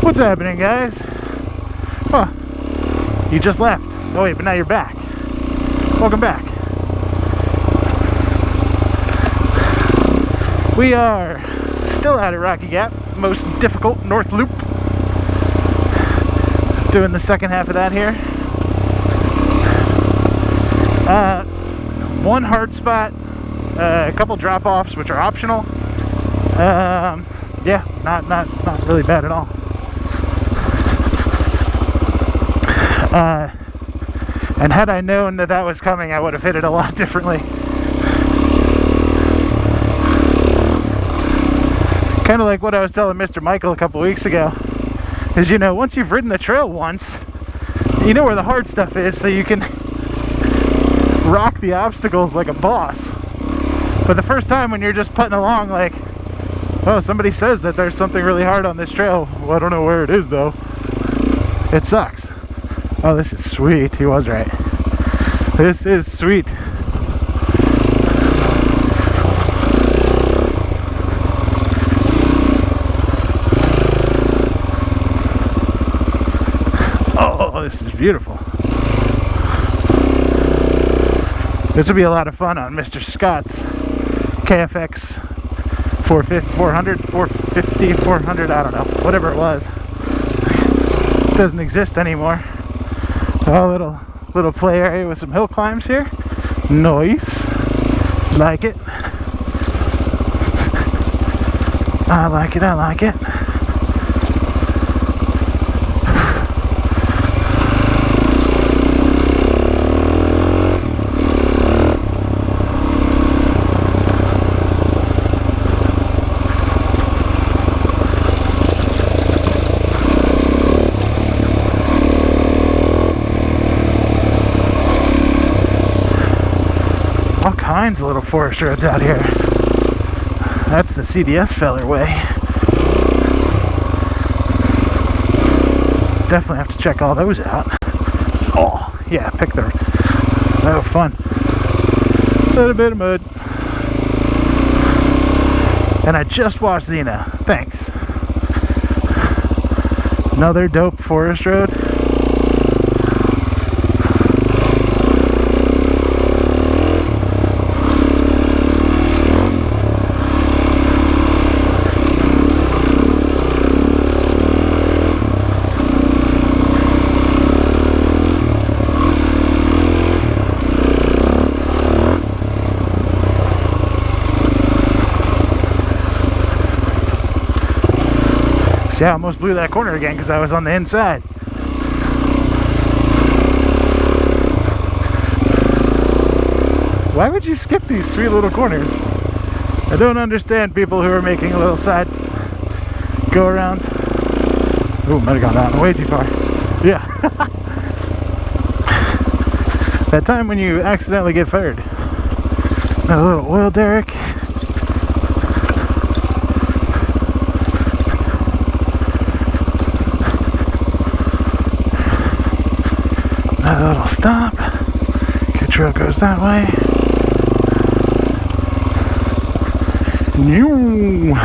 What's happening, guys? Huh. You just left. Oh wait, but now you're back. Welcome back. We are still out at Rocky Gap, most difficult North Loop. Doing the second half of that here. One hard spot, a couple drop-offs which are optional. Yeah, not really bad at all. And had I known that that was coming, I would have hit it a lot differently. Kind of like what I was telling Mr. Michael a couple weeks ago, is, you know, once you've ridden the trail once, you know where the hard stuff is, so you can rock the obstacles like a boss. But the first time when you're just putting along like, oh, somebody says that there's something really hard on this trail, well, I don't know where it is though, it sucks. Oh, this is sweet. He was right. This is sweet. Oh, this is beautiful. This would be a lot of fun on Mr. Scott's KFX 400, 450, 400, I don't know, whatever it was. It doesn't exist anymore. Oh, little play area with some hill climbs here. Nice. Like it. I like it, I like it. All kinds of little forest roads out here. That's the CDS feller way. Definitely have to check all those out. Oh, yeah, pick the... Oh, fun. A little bit of mud. And I just watched Xena. Thanks. Another dope forest road. See, I almost blew that corner again because I was on the inside. Why would you skip these sweet little corners? I don't understand people who are making a little side go around. Ooh, might have gone that one way too far. Yeah. That time when you accidentally get fired. A little oil derrick. A little stop. Good trail goes that way. New.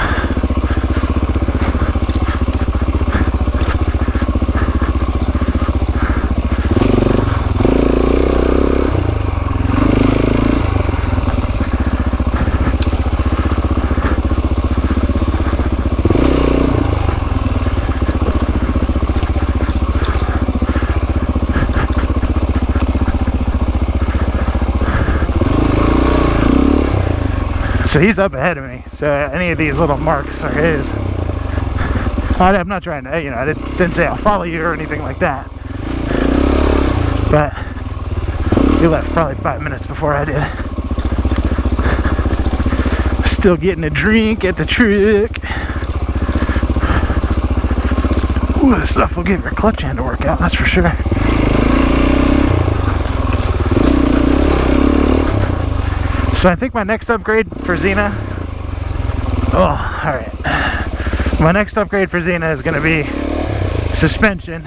So he's up ahead of me, so any of these little marks are his. I'm not trying to, you know, I didn't say I'll follow you or anything like that. But he left probably 5 minutes before I did. Still getting a drink at the truck. Ooh, this stuff will give your clutch hand a workout, that's for sure. So I think my next upgrade for Xena. Oh, alright. My next upgrade for Xena is going to be suspension.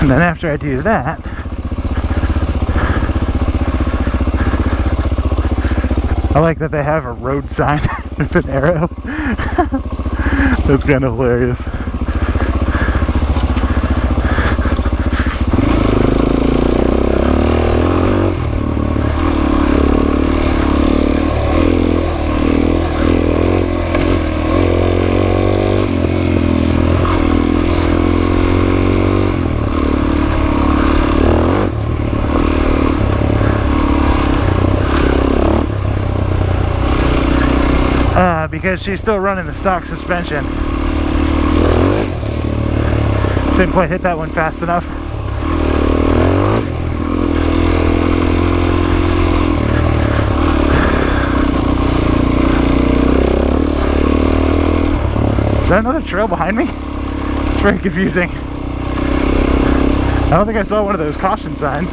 And then after I do that, I like that they have a road sign with an arrow. That's kind of hilarious. Because she's still running the stock suspension. Didn't quite hit that one fast enough. Is that another trail behind me? It's very confusing. I don't think I saw one of those caution signs.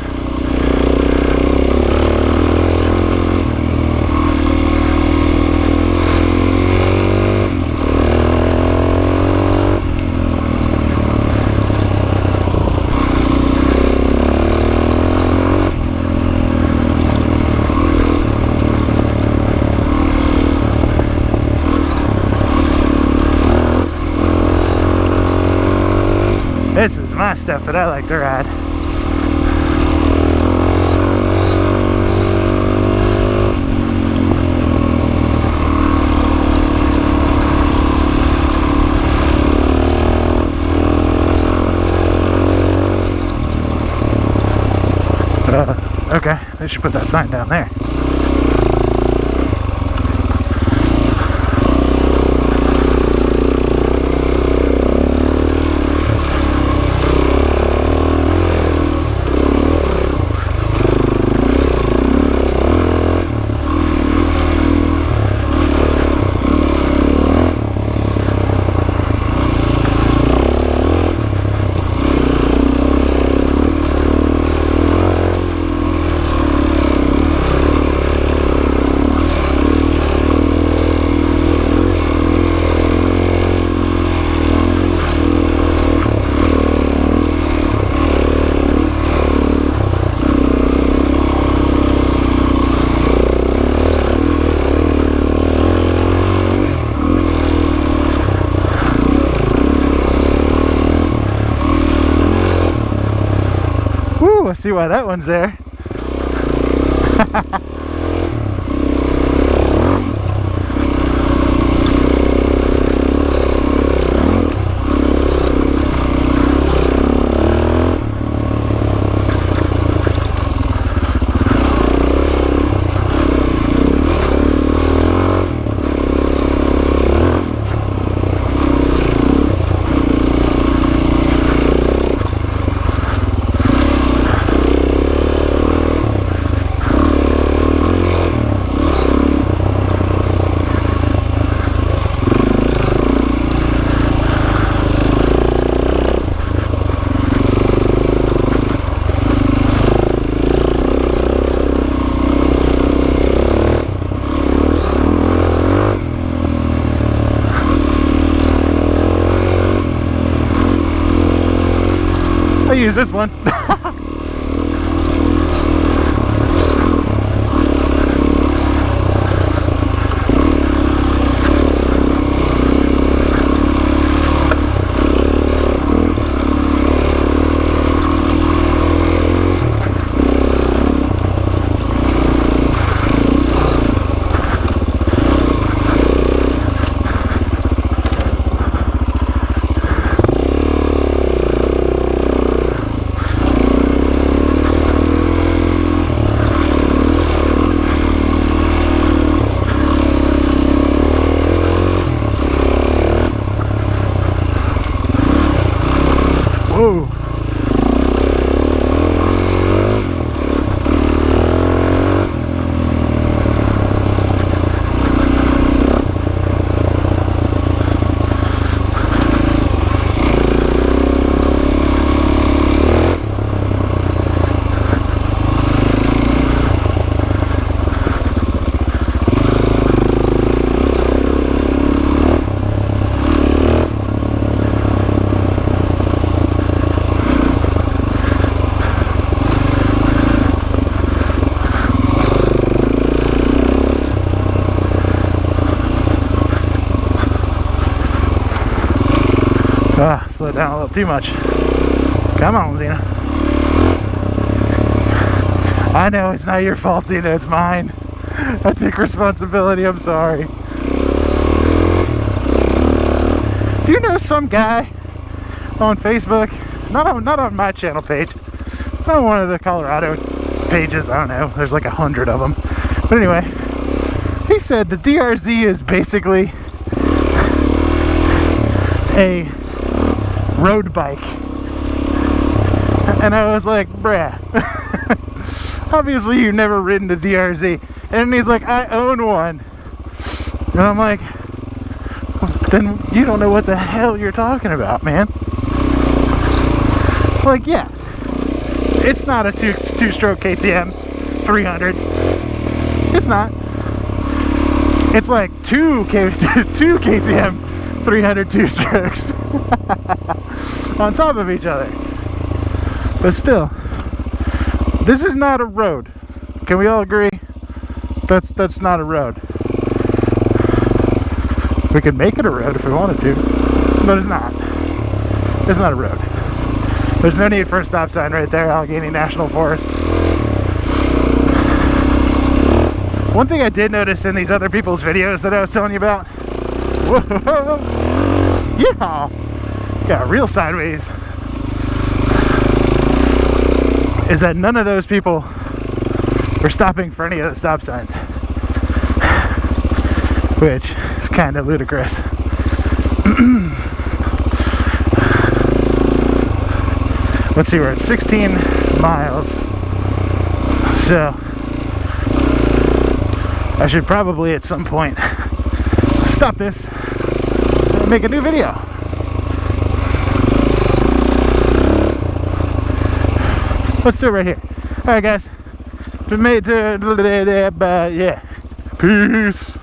This is my stuff that I like to ride. Okay, they should put that sign down there. I see why that one's there. I use this one. slow it down a little too much. Come on, Xena. I know it's not your fault, Xena, it's mine. I take responsibility, I'm sorry. Do you know some guy on Facebook, not on my channel page, not on one of the Colorado pages, I don't know, there's like 100 of them. But anyway, he said the DRZ is basically a road bike. And I was like, bruh, obviously you've never ridden a DRZ. And he's like, I own one. And I'm like, then you don't know what the hell you're talking about, man. Like, yeah, it's not a two-stroke KTM 300. It's not. It's like two KTM 300 two-strokes on top of each other. But still, this is not a road. Can we all agree? That's not a road. We could make it a road if we wanted to, but it's not. It's not a road. There's no need for a stop sign right there, Allegheny National Forest. One thing I did notice in these other people's videos that I was telling you about, whoa, yeah, got real sideways, is that none of those people were stopping for any of the stop signs, which is kind of ludicrous. Let's see, we're at 16 miles, so I should probably at some point stop this and make a new video. Let's do it right here. Alright guys, we made it to, yeah, peace.